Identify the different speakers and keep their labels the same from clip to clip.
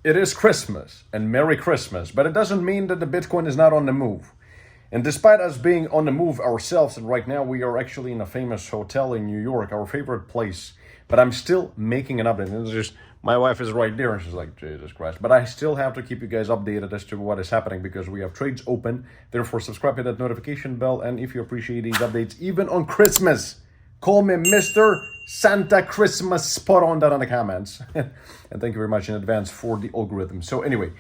Speaker 1: It is Christmas, and Merry Christmas, but it doesn't mean that the Bitcoin is not on the move. And despite us being on the move ourselves, and right now we are actually in a famous hotel in New York, our favorite place, but I'm still making an update. And it's just, my wife is right there, and she's like, Jesus Christ. But I still have to keep you guys updated as to what is happening because we have trades open. Therefore, subscribe to that notification bell, and if you appreciate these updates, even on Christmas, call me Mr. Santa Christmas. Put on that in the comments. And thank you very much in advance for the algorithm. So anyway,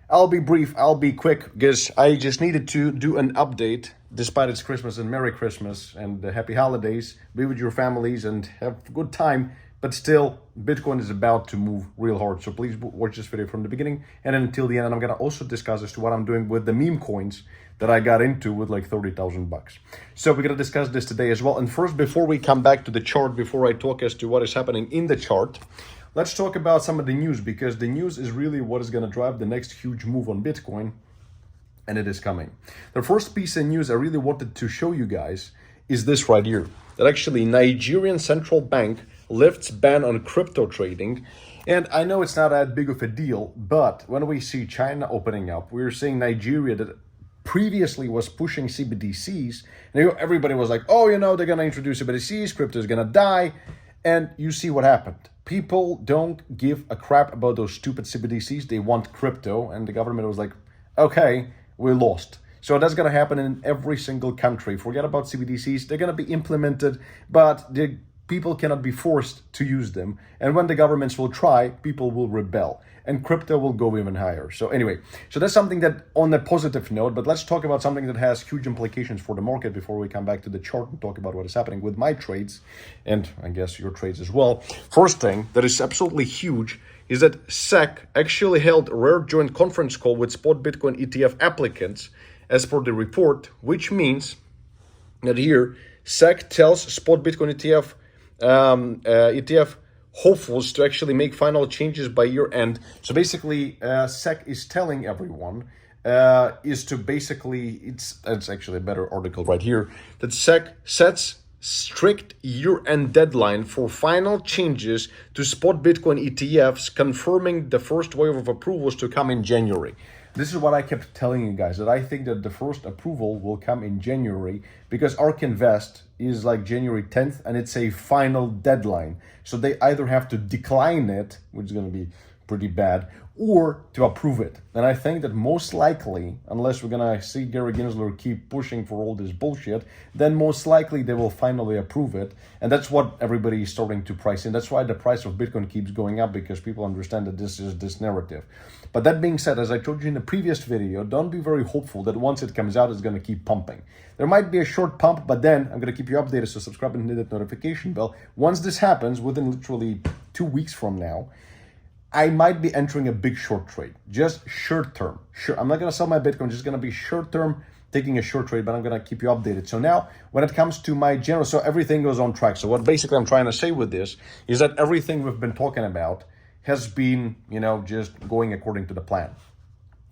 Speaker 1: I'll be brief, I'll be quick, because I just needed to do an update, despite it's Christmas, and Merry Christmas, and happy holidays. Be with your families and have a good time. But still, Bitcoin is about to move real hard. So please watch this video from the beginning and then until the end. And I'm going to also discuss as to what I'm doing with the meme coins that I got into with like 30,000 bucks. So we're going to discuss this today as well. And first, before we come back to the chart, before I talk as to what is happening in the chart, let's talk about some of the news, because the news is really what is going to drive the next huge move on Bitcoin. And it is coming. The first piece of news I really wanted to show you guys is this right here. That actually Nigerian central bank lifts ban on crypto trading. And I know it's not that big of a deal, but when we see China opening up, we're seeing Nigeria that previously was pushing CBDCs. And everybody was like, oh, they're going to introduce CBDCs, crypto is going to die. And you see what happened. People don't give a crap about those stupid CBDCs. They want crypto. And the government was like, okay, we lost. So that's going to happen in every single country. Forget about CBDCs. They're going to be implemented, but the people cannot be forced to use them. And when the governments will try, people will rebel. And crypto will go even higher. So anyway, so that's something that on a positive note, but let's talk about something that has huge implications for the market before we come back to the chart and talk about what is happening with my trades, and I guess your trades as well. First thing that is absolutely huge is that SEC actually held a rare joint conference call with spot Bitcoin ETF applicants as per the report, which means that here SEC tells spot Bitcoin ETF hopefuls to actually make final changes by year end. So basically, SEC is telling everyone is to basically, it's actually a better article right here, that SEC sets strict year-end deadline for final changes to spot Bitcoin ETFs, confirming the first wave of approvals to come in January. This is what I kept telling you guys, that I think that the first approval will come in January, because ARK Invest is like January 10th and it's a final deadline. So they either have to decline it, which is going to be pretty bad, or to approve it. And I think that most likely, unless we're going to see Gary Gensler keep pushing for all this bullshit, then most likely they will finally approve it. And that's what everybody is starting to price in. That's why the price of Bitcoin keeps going up, because people understand that this is this narrative. But that being said, as I told you in the previous video, don't be very hopeful that once it comes out, it's going to keep pumping. There might be a short pump, but then I'm going to keep you updated, so subscribe and hit that notification bell. Once this happens, within literally 2 weeks from now, I might be entering a big short trade, just short term. Sure, I'm not going to sell my Bitcoin, just going to be short term, taking a short trade, but I'm going to keep you updated. So now, when it comes to my general, so everything goes on track. So what basically I'm trying to say with this is that everything we've been talking about has been, just going according to the plan.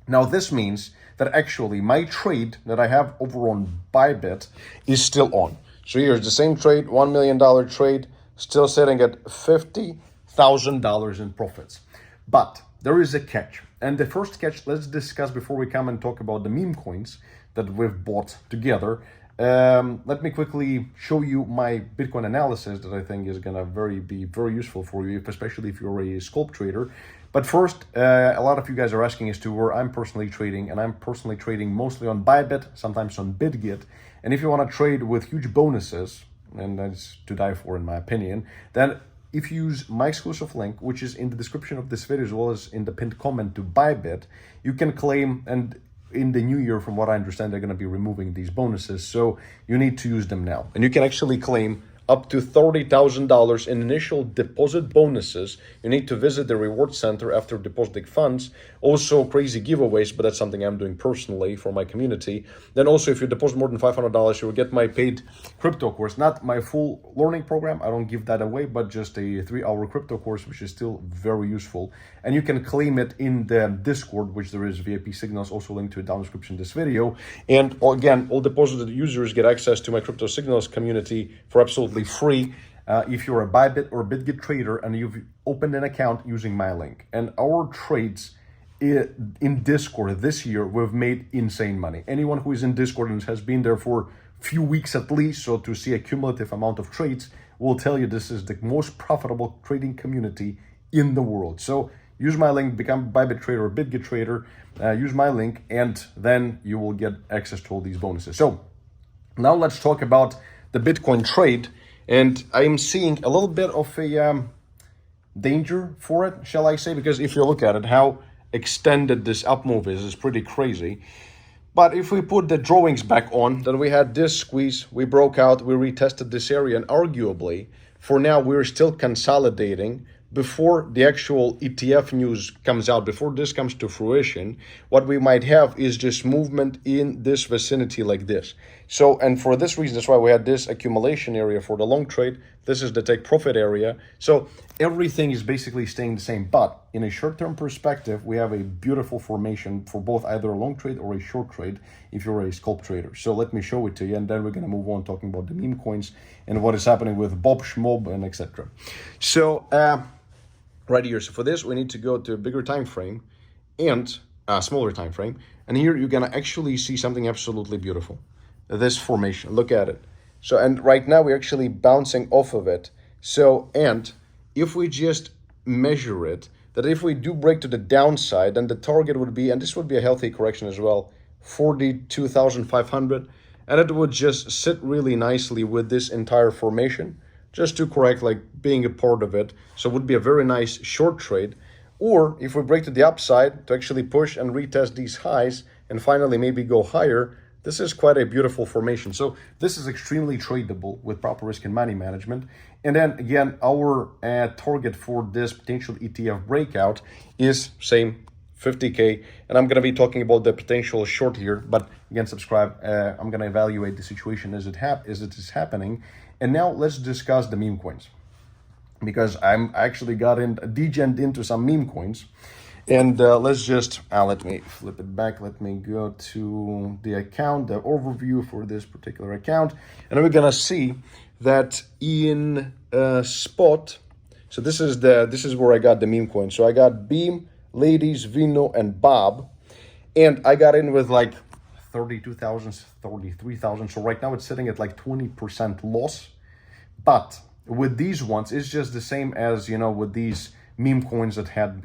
Speaker 1: Now, this means that actually my trade that I have over on Bybit is still on. So here's the same trade, $1 million trade, still sitting at $50,000 in profits. But there is a catch. And the first catch, let's discuss before we come and talk about the meme coins that we've bought together. Let me quickly show you my Bitcoin analysis that I think is going to be very useful for you, especially if you're a scalp trader. But first, a lot of you guys are asking as to where I'm personally trading, and I'm personally trading mostly on Bybit, sometimes on BitGet. And if you want to trade with huge bonuses, and that's to die for in my opinion, then if you use my exclusive link, which is in the description of this video as well as in the pinned comment to Bybit, you can claim, and in the new year, from what I understand, they're going to be removing these bonuses. So you need to use them now. And you can actually claim up to $30,000 in initial deposit bonuses. You need to visit the reward center after depositing funds. Also crazy giveaways, but that's something I'm doing personally for my community. Then also, if you deposit more than $500, you will get my paid crypto course, not my full learning program. I don't give that away, but just a 3-hour crypto course, which is still very useful. And you can claim it in the Discord, which there is VIP signals, also linked to it down the description of this video. And again, all deposited users get access to my crypto signals community for absolutely free if you're a Bybit or BitGet trader and you've opened an account using my link. And our trades in Discord this year, we've made insane money. Anyone who is in Discord and has been there for few weeks at least, so to see a cumulative amount of trades, will tell you this is the most profitable trading community in the world. So use my link, become Bybit Trader or BitGet Trader, use my link, and then you will get access to all these bonuses. So now let's talk about the Bitcoin trade, and I'm seeing a little bit of a danger for it, shall I say, because if you look at it, how extended this up move is pretty crazy. But if we put the drawings back on, then we had this squeeze, we broke out, we retested this area, and arguably, for now, we're still consolidating. Before the actual ETF news comes out, before this comes to fruition, what we might have is just movement in this vicinity like this. So, and for this reason, that's why we had this accumulation area for the long trade. This is the take profit area. So everything is basically staying the same. But in a short-term perspective, we have a beautiful formation for both either a long trade or a short trade if you're a scalp trader. So let me show it to you, and then we're going to move on talking about the meme coins and what is happening with Bob Schmob and etc. So, right here, so for this we need to go to a bigger time frame and a smaller time frame, and here you're gonna actually see something absolutely beautiful. This formation, look at it. So, and right now we're actually bouncing off of it. So, and if we just measure it, that if we do break to the downside, then the target would be, and this would be a healthy correction as well, 42,500, and it would just sit really nicely with this entire formation, just to correct, like being a part of it. So it would be a very nice short trade. Or if we break to the upside to actually push and retest these highs and finally maybe go higher, this is quite a beautiful formation. So this is extremely tradable with proper risk and money management. And then again, our target for this potential ETF breakout is same 50K. And I'm going to be talking about the potential short here, but again, subscribe. I'm going to evaluate the situation as it is happening. And now let's discuss the meme coins, because I'm actually degened into some meme coins. And let's just, let me flip it back. Let me go to the account, the overview for this particular account. And we're gonna see that in spot, so this is where I got the meme coins. So I got Beam, Ladies, Vino, and Bob. And I got in with like 32,000, 33,000. So right now it's sitting at like 20% loss. But with these ones, it's just the same as, you know, with these meme coins that have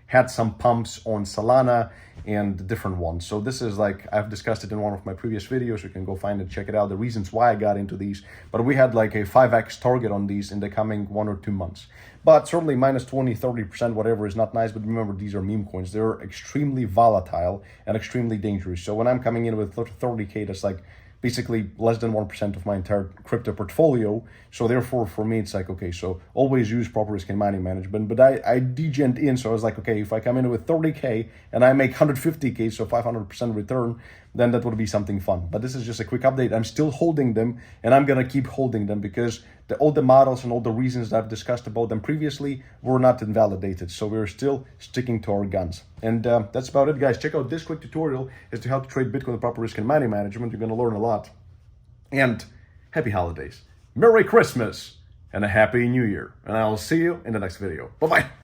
Speaker 1: had some pumps on Solana and different ones. So this is like, I've discussed it in one of my previous videos. You can go find it, check it out, the reasons why I got into these. But we had like a 5x target on these in the coming 1 or 2 months. But certainly minus 20, 30%, whatever is not nice. But remember, these are meme coins. They're extremely volatile and extremely dangerous. So when I'm coming in with 30K, that's like basically less than 1% of my entire crypto portfolio. So therefore, for me, it's like, okay, so always use proper risk and money management. But I degened in, so I was like, okay, if I come in with 30K and I make 150K, so 500% return, then that would be something fun. But this is just a quick update. I'm still holding them, and I'm going to keep holding them because all the models and all the reasons that I've discussed about them previously were not invalidated. So we're still sticking to our guns. And that's about it, guys. Check out this quick tutorial as to how to trade Bitcoin with proper risk and money management. You're going to learn a lot. And happy holidays. Merry Christmas and a Happy New Year. And I'll see you in the next video. Bye-bye.